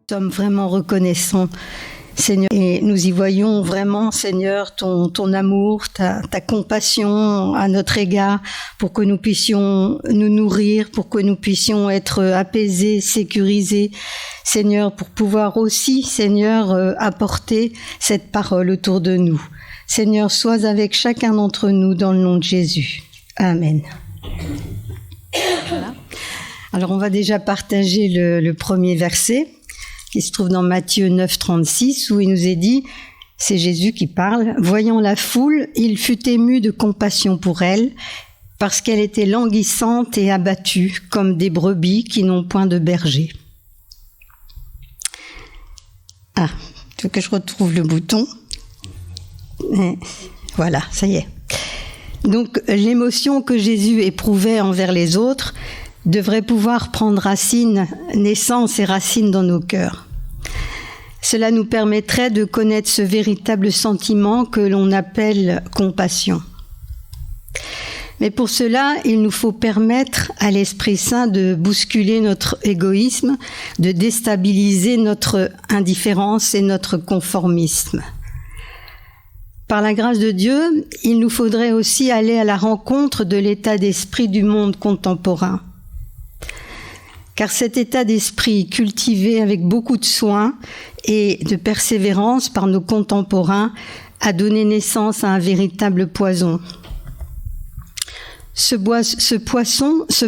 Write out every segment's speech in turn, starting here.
Nous sommes vraiment reconnaissants, Seigneur, et nous y voyons vraiment, Seigneur, ton amour, ta compassion à notre égard, pour que nous puissions nous nourrir, pour que nous puissions être apaisés, sécurisés, Seigneur, pour pouvoir aussi, Seigneur, apporter cette parole autour de nous. Seigneur, sois avec chacun d'entre nous dans le nom de Jésus. Amen. Voilà. Alors, on va déjà partager le premier verset qui se trouve dans Matthieu 9, 36, où il nous est dit, c'est Jésus qui parle, « Voyant la foule, il fut ému de compassion pour elle, parce qu'elle était languissante et abattue, comme des brebis qui n'ont point de berger. » Ah, il faut que je retrouve le bouton. Et voilà, ça y est. Donc, l'émotion que Jésus éprouvait envers les autres devrait pouvoir prendre naissance et racine dans nos cœurs. Cela nous permettrait de connaître ce véritable sentiment que l'on appelle compassion. Mais pour cela, il nous faut permettre à l'Esprit Saint de bousculer notre égoïsme, de déstabiliser notre indifférence et notre conformisme. Par la grâce de Dieu, il nous faudrait aussi aller à la rencontre de l'état d'esprit du monde contemporain. Car cet état d'esprit cultivé avec beaucoup de soin et de persévérance par nos contemporains a donné naissance à un véritable poison. Ce poison se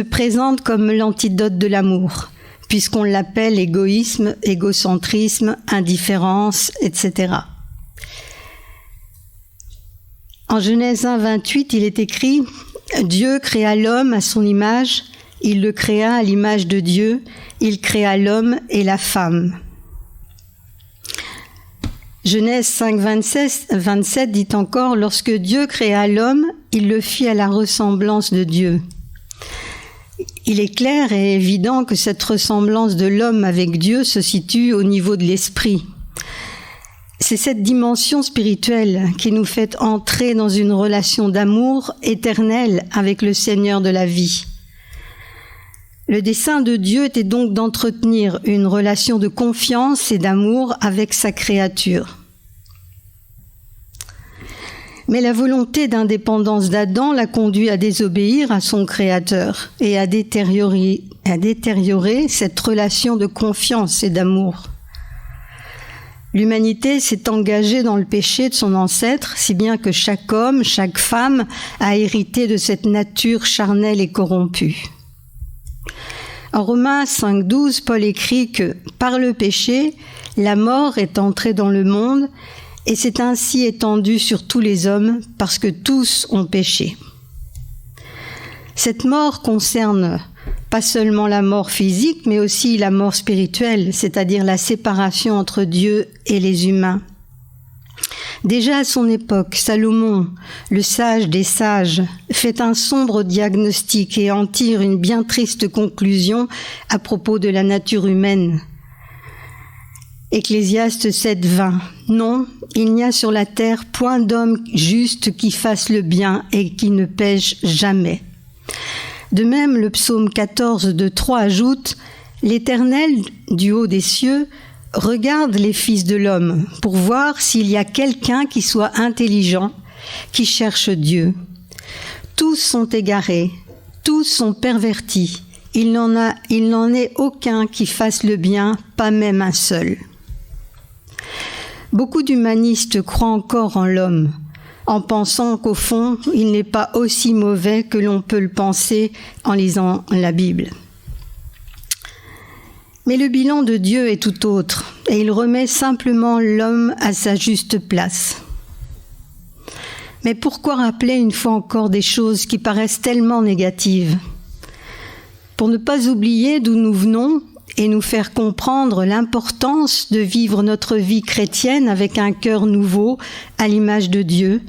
présente comme l'antidote de l'amour, puisqu'on l'appelle égoïsme, égocentrisme, indifférence, etc. En Genèse 1, 28, il est écrit « Dieu créa l'homme à son image, il le créa à l'image de Dieu, il créa l'homme et la femme. » Genèse 5, 27 dit encore « Lorsque Dieu créa l'homme, il le fit à la ressemblance de Dieu. » Il est clair et évident que cette ressemblance de l'homme avec Dieu se situe au niveau de l'esprit. C'est cette dimension spirituelle qui nous fait entrer dans une relation d'amour éternelle avec le Seigneur de la vie. Le dessein de Dieu était donc d'entretenir une relation de confiance et d'amour avec sa créature. Mais la volonté d'indépendance d'Adam l'a conduit à désobéir à son Créateur et à détériorer cette relation de confiance et d'amour. L'humanité s'est engagée dans le péché de son ancêtre, si bien que chaque homme, chaque femme a hérité de cette nature charnelle et corrompue. En Romains 5, 12, Paul écrit que « Par le péché, la mort est entrée dans le monde et s'est ainsi étendue sur tous les hommes parce que tous ont péché. » Cette mort concerne pas seulement la mort physique, mais aussi la mort spirituelle, c'est-à-dire la séparation entre Dieu et les humains. Déjà à son époque, Salomon, le sage des sages, fait un sombre diagnostic et en tire une bien triste conclusion à propos de la nature humaine. Ecclésiaste 7, 20. « Non, il n'y a sur la terre point d'homme juste qui fasse le bien et qui ne pêche jamais. » De même, le psaume 14, 2, 3 ajoute « L'Éternel, du haut des cieux, regarde les fils de l'homme pour voir s'il y a quelqu'un qui soit intelligent, qui cherche Dieu. Tous sont égarés, tous sont pervertis. Il n'en est aucun qui fasse le bien, pas même un seul. » Beaucoup d'humanistes croient encore en l'homme, en pensant qu'au fond, il n'est pas aussi mauvais que l'on peut le penser en lisant la Bible. Mais le bilan de Dieu est tout autre, et il remet simplement l'homme à sa juste place. Mais pourquoi rappeler une fois encore des choses qui paraissent tellement négatives ? Pour ne pas oublier d'où nous venons et nous faire comprendre l'importance de vivre notre vie chrétienne avec un cœur nouveau à l'image de Dieu.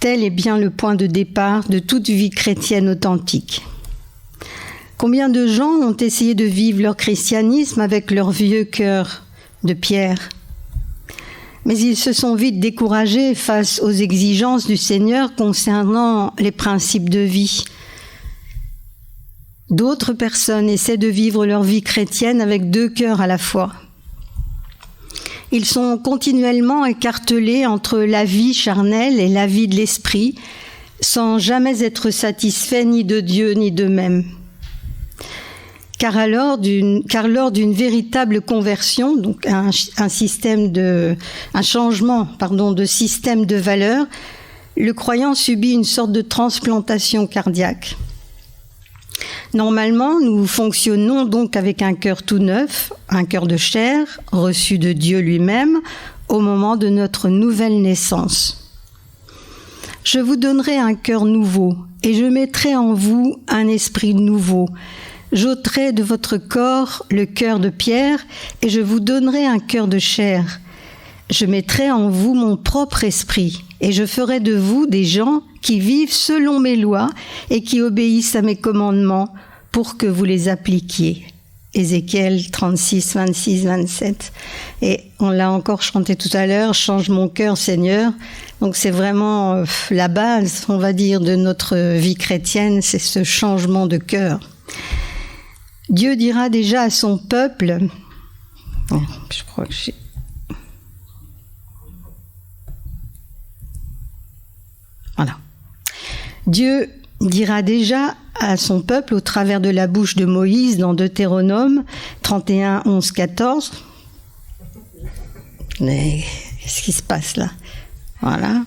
Tel est bien le point de départ de toute vie chrétienne authentique. Combien de gens ont essayé de vivre leur christianisme avec leur vieux cœur de pierre ? Mais ils se sont vite découragés face aux exigences du Seigneur concernant les principes de vie. D'autres personnes essaient de vivre leur vie chrétienne avec 2 cœurs à la fois. Ils sont continuellement écartelés entre la vie charnelle et la vie de l'esprit, sans jamais être satisfaits ni de Dieu ni d'eux-mêmes. Car lors d'une véritable conversion, donc un changement de système de valeurs, le croyant subit une sorte de transplantation cardiaque. Normalement, nous fonctionnons donc avec un cœur tout neuf, un cœur de chair, reçu de Dieu lui-même, au moment de notre nouvelle naissance. Je vous donnerai un cœur nouveau, et je mettrai en vous un esprit nouveau. J'ôterai de votre corps le cœur de pierre, et je vous donnerai un cœur de chair. Je mettrai en vous mon propre esprit, et je ferai de vous des gens qui vivent selon mes lois et qui obéissent à mes commandements pour que vous les appliquiez. Ézéchiel 36, 26, 27. Et on l'a encore chanté tout à l'heure, « Change mon cœur, Seigneur ». Donc c'est vraiment la base, on va dire, de notre vie chrétienne, c'est ce changement de cœur. Dieu dira déjà à son peuple, je crois que j'ai... Voilà. Dieu dira déjà à son peuple au travers de la bouche de Moïse dans Deutéronome 31, 11, 14. Mais qu'est-ce qui se passe là? Voilà.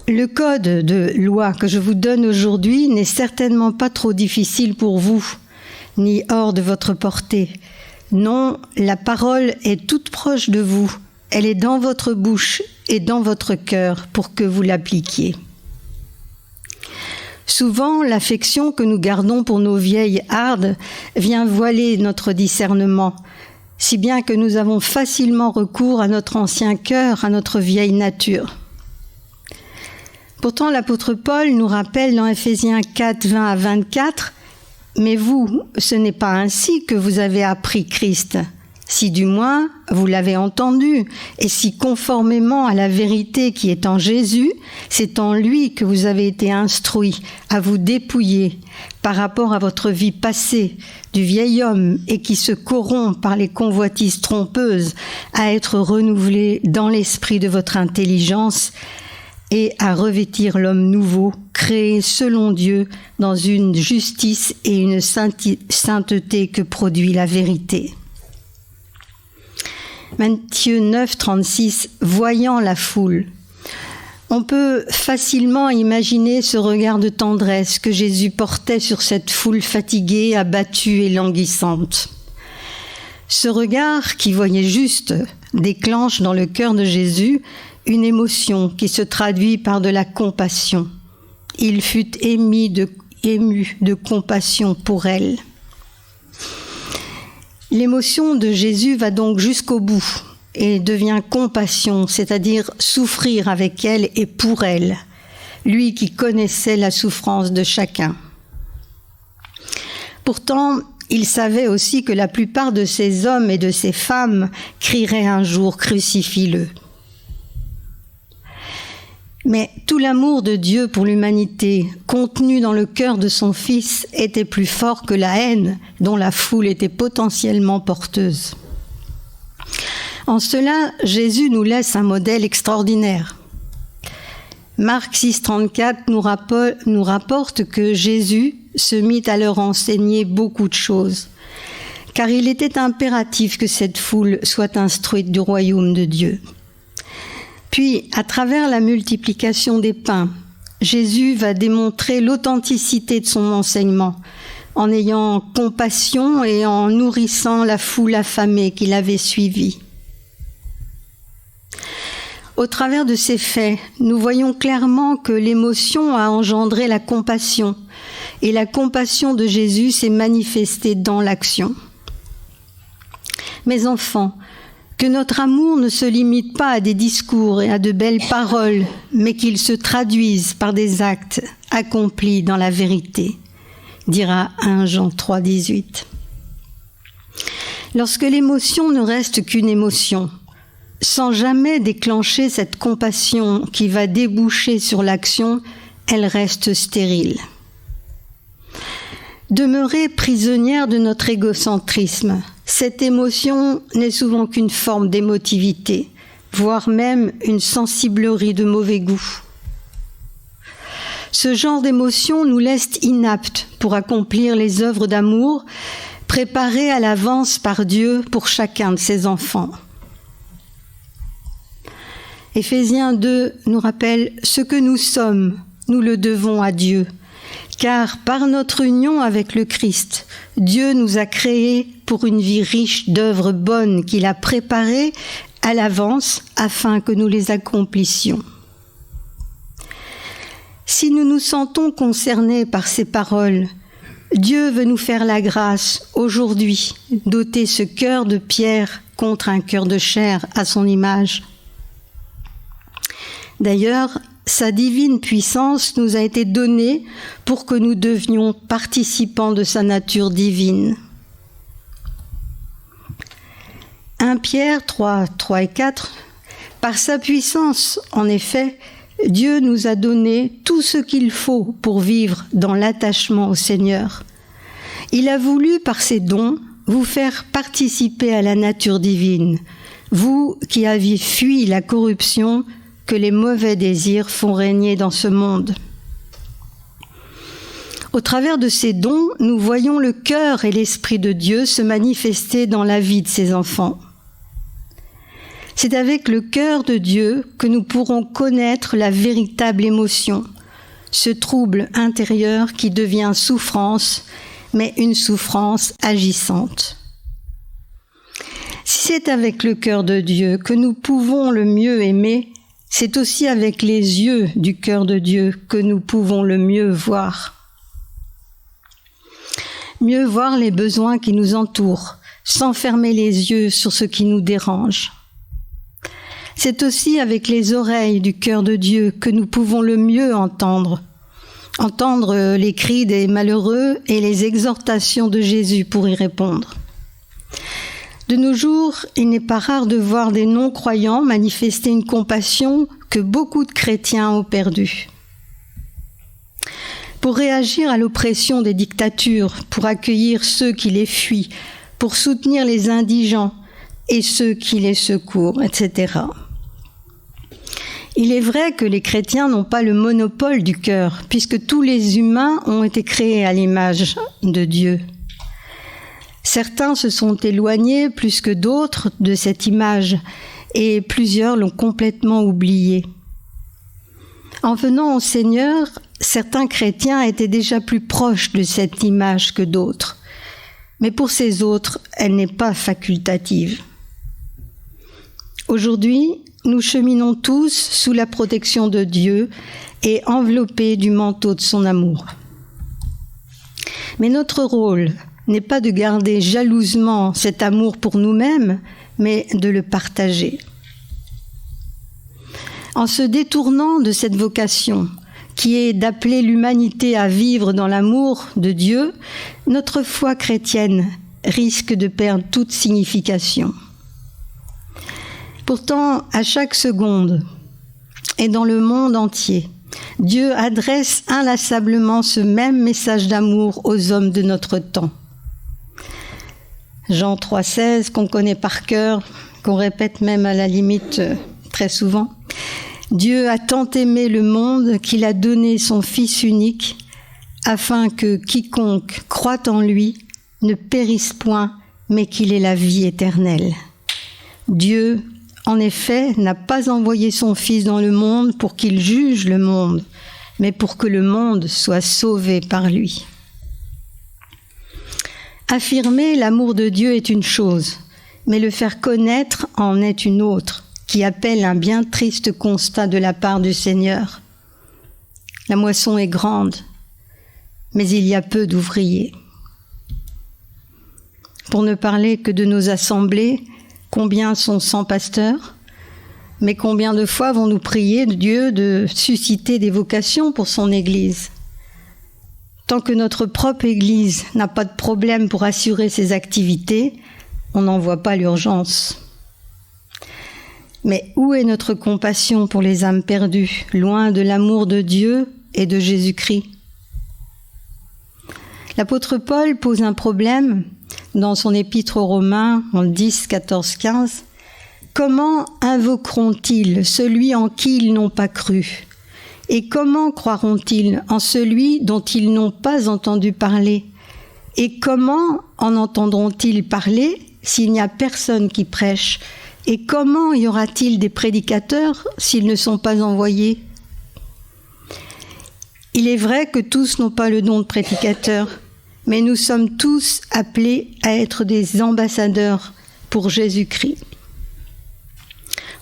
Le code de loi que je vous donne aujourd'hui n'est certainement pas trop difficile pour vous, ni hors de votre portée. Non, la parole est toute proche de vous. Elle est dans votre bouche et dans votre cœur pour que vous l'appliquiez. Souvent, l'affection que nous gardons pour nos vieilles hardes vient voiler notre discernement, si bien que nous avons facilement recours à notre ancien cœur, à notre vieille nature. Pourtant, l'apôtre Paul nous rappelle dans Ephésiens 4, 20 à 24, « Mais vous, ce n'est pas ainsi que vous avez appris Christ. Si du moins vous l'avez entendu, et si conformément à la vérité qui est en Jésus, c'est en lui que vous avez été instruits à vous dépouiller par rapport à votre vie passée du vieil homme et qui se corrompt par les convoitises trompeuses, à être renouvelé dans l'esprit de votre intelligence et à revêtir l'homme nouveau, créé selon Dieu dans une justice et une sainteté que produit la vérité. Matthieu 9, 36, voyant la foule. On peut facilement imaginer ce regard de tendresse que Jésus portait sur cette foule fatiguée, abattue et languissante. Ce regard, qui voyait juste, déclenche dans le cœur de Jésus une émotion qui se traduit par de la compassion. Il fut ému de compassion pour elle. L'émotion de Jésus va donc jusqu'au bout et devient compassion, c'est-à-dire souffrir avec elle et pour elle, lui qui connaissait la souffrance de chacun. Pourtant, il savait aussi que la plupart de ces hommes et de ces femmes crieraient un jour « Crucifie-le ». Mais tout l'amour de Dieu pour l'humanité, contenu dans le cœur de son Fils, était plus fort que la haine dont la foule était potentiellement porteuse. En cela, Jésus nous laisse un modèle extraordinaire. Marc 6, 34 nous rapporte que Jésus se mit à leur enseigner beaucoup de choses, car il était impératif que cette foule soit instruite du royaume de Dieu. Puis, à travers la multiplication des pains, Jésus va démontrer l'authenticité de son enseignement, en ayant compassion et en nourrissant la foule affamée qui l'avait suivi. Au travers de ces faits, nous voyons clairement que l'émotion a engendré la compassion, et la compassion de Jésus s'est manifestée dans l'action. Mes enfants, que notre amour ne se limite pas à des discours et à de belles paroles, mais qu'il se traduise par des actes accomplis dans la vérité, dira 1 Jean 3, 18. Lorsque l'émotion ne reste qu'une émotion, sans jamais déclencher cette compassion qui va déboucher sur l'action, elle reste stérile. Demeurer prisonnière de notre égocentrisme, cette émotion n'est souvent qu'une forme d'émotivité, voire même une sensiblerie de mauvais goût. Ce genre d'émotion nous laisse inaptes pour accomplir les œuvres d'amour préparées à l'avance par Dieu pour chacun de ses enfants. Éphésiens 2 nous rappelle « Ce que nous sommes, nous le devons à Dieu, car par notre union avec le Christ, Dieu nous a créés pour une vie riche d'œuvres bonnes qu'il a préparées à l'avance afin que nous les accomplissions. » Si nous nous sentons concernés par ces paroles, Dieu veut nous faire la grâce aujourd'hui d'ôter ce cœur de pierre contre un cœur de chair à son image. D'ailleurs, sa divine puissance nous a été donnée pour que nous devenions participants de sa nature divine. 1 Pierre 3 et 4, par sa puissance, en effet, Dieu nous a donné tout ce qu'il faut pour vivre dans l'attachement au Seigneur. Il a voulu, par ses dons, vous faire participer à la nature divine, vous qui avez fui la corruption que les mauvais désirs font régner dans ce monde. Au travers de ces dons, nous voyons le cœur et l'esprit de Dieu se manifester dans la vie de ses enfants. C'est avec le cœur de Dieu que nous pourrons connaître la véritable émotion, ce trouble intérieur qui devient souffrance, mais une souffrance agissante. Si c'est avec le cœur de Dieu que nous pouvons le mieux aimer, c'est aussi avec les yeux du cœur de Dieu que nous pouvons le mieux voir. Mieux voir les besoins qui nous entourent, sans fermer les yeux sur ce qui nous dérange. C'est aussi avec les oreilles du cœur de Dieu que nous pouvons le mieux entendre les cris des malheureux et les exhortations de Jésus pour y répondre. De nos jours, il n'est pas rare de voir des non-croyants manifester une compassion que beaucoup de chrétiens ont perdue. Pour réagir à l'oppression des dictatures, pour accueillir ceux qui les fuient, pour soutenir les indigents et ceux qui les secourent, etc. Il est vrai que les chrétiens n'ont pas le monopole du cœur, puisque tous les humains ont été créés à l'image de Dieu. Certains se sont éloignés plus que d'autres de cette image et plusieurs l'ont complètement oubliée. En venant au Seigneur, certains chrétiens étaient déjà plus proches de cette image que d'autres, mais pour ces autres, elle n'est pas facultative. Aujourd'hui, nous cheminons tous sous la protection de Dieu et enveloppés du manteau de son amour. Mais notre rôle n'est pas de garder jalousement cet amour pour nous-mêmes, mais de le partager. En se détournant de cette vocation, qui est d'appeler l'humanité à vivre dans l'amour de Dieu, notre foi chrétienne risque de perdre toute signification. Pourtant, à chaque seconde, et dans le monde entier, Dieu adresse inlassablement ce même message d'amour aux hommes de notre temps. Jean 3,16, qu'on connaît par cœur, qu'on répète même à la limite très souvent. Dieu a tant aimé le monde qu'il a donné son Fils unique, afin que quiconque croit en lui ne périsse point, mais qu'il ait la vie éternelle. Dieu, en effet, n'a pas envoyé son Fils dans le monde pour qu'il juge le monde, mais pour que le monde soit sauvé par lui. Affirmer l'amour de Dieu est une chose, mais le faire connaître en est une autre, qui appelle un bien triste constat de la part du Seigneur. La moisson est grande, mais il y a peu d'ouvriers. Pour ne parler que de nos assemblées, combien sont sans pasteurs? Mais combien de fois vont-nous prier de Dieu de susciter des vocations pour son Église? Tant que notre propre Église n'a pas de problème pour assurer ses activités, on n'en voit pas l'urgence. Mais où est notre compassion pour les âmes perdues, loin de l'amour de Dieu et de Jésus-Christ? L'apôtre Paul pose un problème dans son épître aux Romains, en 10, 14, 15. Comment invoqueront-ils celui en qui ils n'ont pas cru? Et comment croiront-ils en celui dont ils n'ont pas entendu parler? Et comment en entendront-ils parler s'il n'y a personne qui prêche? Et comment y aura-t-il des prédicateurs s'ils ne sont pas envoyés? Il est vrai que tous n'ont pas le don de prédicateur, mais nous sommes tous appelés à être des ambassadeurs pour Jésus-Christ.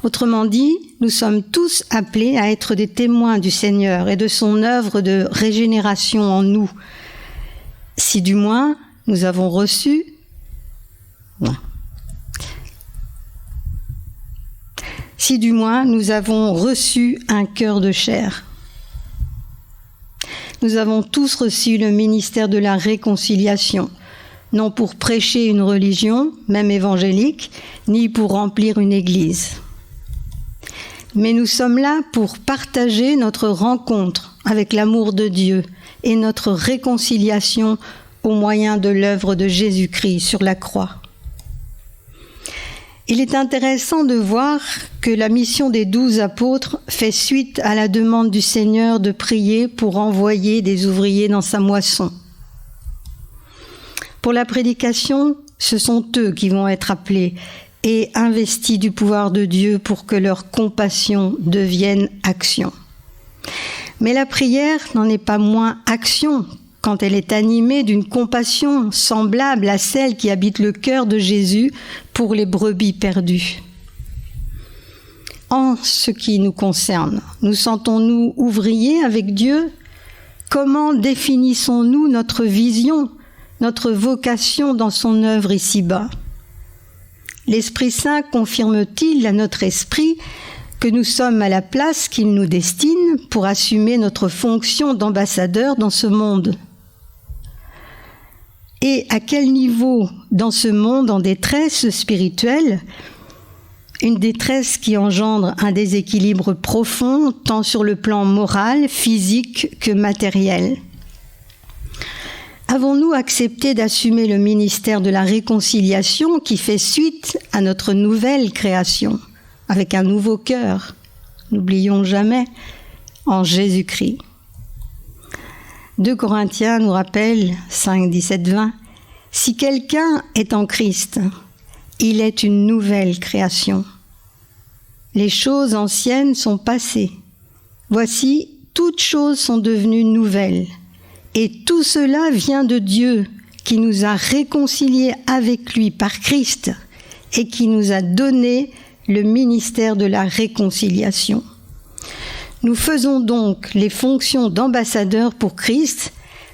Autrement dit, nous sommes tous appelés à être des témoins du Seigneur et de son œuvre de régénération en nous, si du moins nous avons reçu un cœur de chair. Nous avons tous reçu le ministère de la réconciliation, non pour prêcher une religion, même évangélique, ni pour remplir une église. Mais nous sommes là pour partager notre rencontre avec l'amour de Dieu et notre réconciliation au moyen de l'œuvre de Jésus-Christ sur la croix. Il est intéressant de voir que la mission des 12 apôtres fait suite à la demande du Seigneur de prier pour envoyer des ouvriers dans sa moisson. Pour la prédication, ce sont eux qui vont être appelés et investis du pouvoir de Dieu pour que leur compassion devienne action. Mais la prière n'en est pas moins action quand elle est animée d'une compassion semblable à celle qui habite le cœur de Jésus pour les brebis perdues. En ce qui nous concerne, nous sentons-nous ouvriers avec Dieu? Comment définissons-nous notre vision, notre vocation dans son œuvre ici-bas? L'Esprit Saint confirme-t-il à notre esprit que nous sommes à la place qu'il nous destine pour assumer notre fonction d'ambassadeur dans ce monde? Et à quel niveau dans ce monde en détresse spirituelle, une détresse qui engendre un déséquilibre profond tant sur le plan moral, physique que matériel? Avons-nous accepté d'assumer le ministère de la réconciliation qui fait suite à notre nouvelle création, avec un nouveau cœur, n'oublions jamais, en Jésus-Christ? 2 Corinthiens nous rappelle, 5, 17, 20, « Si quelqu'un est en Christ, il est une nouvelle création. Les choses anciennes sont passées. Voici, toutes choses sont devenues nouvelles. Et tout cela vient de Dieu, qui nous a réconciliés avec lui par Christ et qui nous a donné le ministère de la réconciliation. Nous faisons donc les fonctions d'ambassadeurs pour Christ,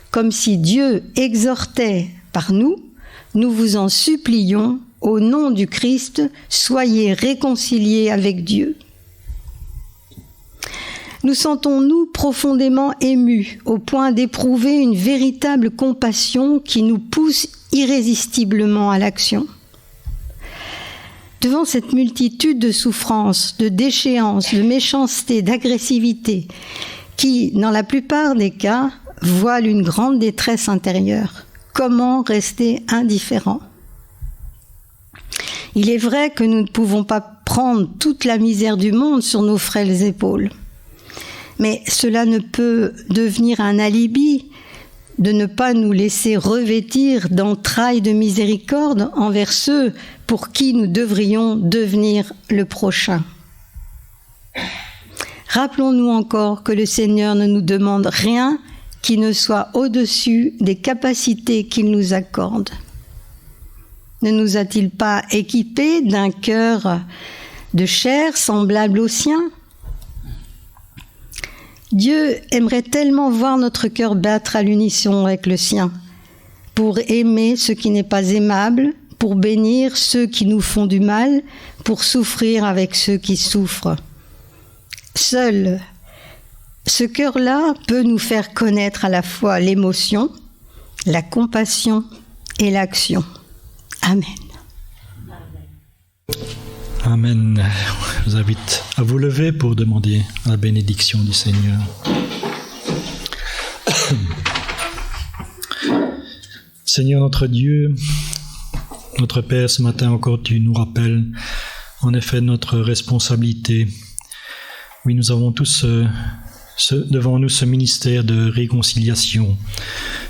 comme si Dieu exhortait par nous, nous vous en supplions, au nom du Christ, soyez réconciliés avec Dieu. Nous sentons-nous profondément émus, au point d'éprouver une véritable compassion qui nous pousse irrésistiblement à l'action. Devant cette multitude de souffrances, de déchéances, de méchanceté, d'agressivité, qui, dans la plupart des cas, voilent une grande détresse intérieure, comment rester indifférent? Il est vrai que nous ne pouvons pas prendre toute la misère du monde sur nos frêles épaules, mais cela ne peut devenir un alibi de ne pas nous laisser revêtir d'entrailles de miséricorde envers ceux pour qui nous devrions devenir le prochain. Rappelons-nous encore que le Seigneur ne nous demande rien qui ne soit au-dessus des capacités qu'il nous accorde. Ne nous a-t-il pas équipés d'un cœur de chair semblable au sien? Dieu aimerait tellement voir notre cœur battre à l'unisson avec le sien, pour aimer ce qui n'est pas aimable, pour bénir ceux qui nous font du mal, pour souffrir avec ceux qui souffrent. Seul ce cœur-là peut nous faire connaître à la fois l'émotion, la compassion et l'action. Amen. Amen. Je vous invite à vous lever pour demander la bénédiction du Seigneur. Seigneur notre Dieu, notre Père, ce matin encore, tu nous rappelles en effet notre responsabilité. Oui, nous avons tous devant nous ce ministère de réconciliation,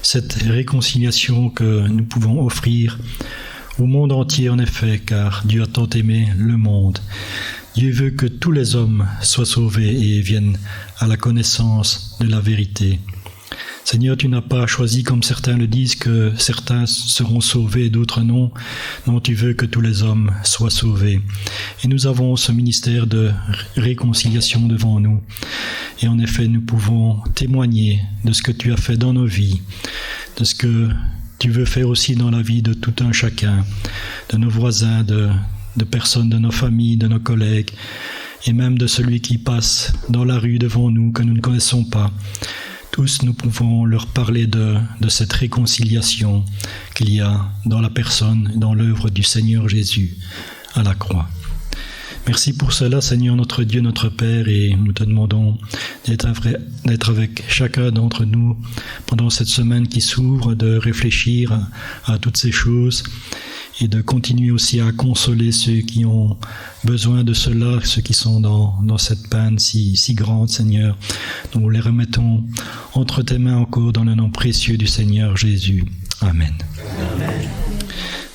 cette réconciliation que nous pouvons offrir au monde entier en effet, car Dieu a tant aimé le monde. Dieu veut que tous les hommes soient sauvés et viennent à la connaissance de la vérité. Seigneur, tu n'as pas choisi, comme certains le disent, que certains seront sauvés et d'autres non. Non, tu veux que tous les hommes soient sauvés. Et nous avons ce ministère de réconciliation devant nous. Et en effet, nous pouvons témoigner de ce que tu as fait dans nos vies, de ce que tu veux faire aussi dans la vie de tout un chacun, de nos voisins, de personnes de nos familles, de nos collègues, et même de celui qui passe dans la rue devant nous, que nous ne connaissons pas. Tous, nous pouvons leur parler de cette réconciliation qu'il y a dans la personne, dans l'œuvre du Seigneur Jésus à la croix. Merci pour cela, Seigneur notre Dieu, notre Père, et nous te demandons d'être avec chacun d'entre nous pendant cette semaine qui s'ouvre, de réfléchir à toutes ces choses et de continuer aussi à consoler ceux qui ont besoin de cela, ceux qui sont dans cette peine si grande, Seigneur. Nous les remettons entre tes mains encore dans le nom précieux du Seigneur Jésus. Amen. Amen.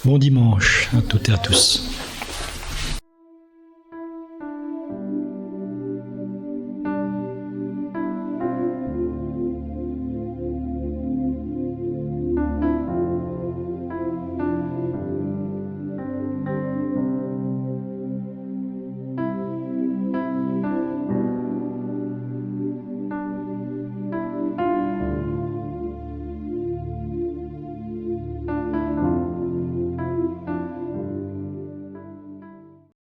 Bon dimanche à toutes et à tous.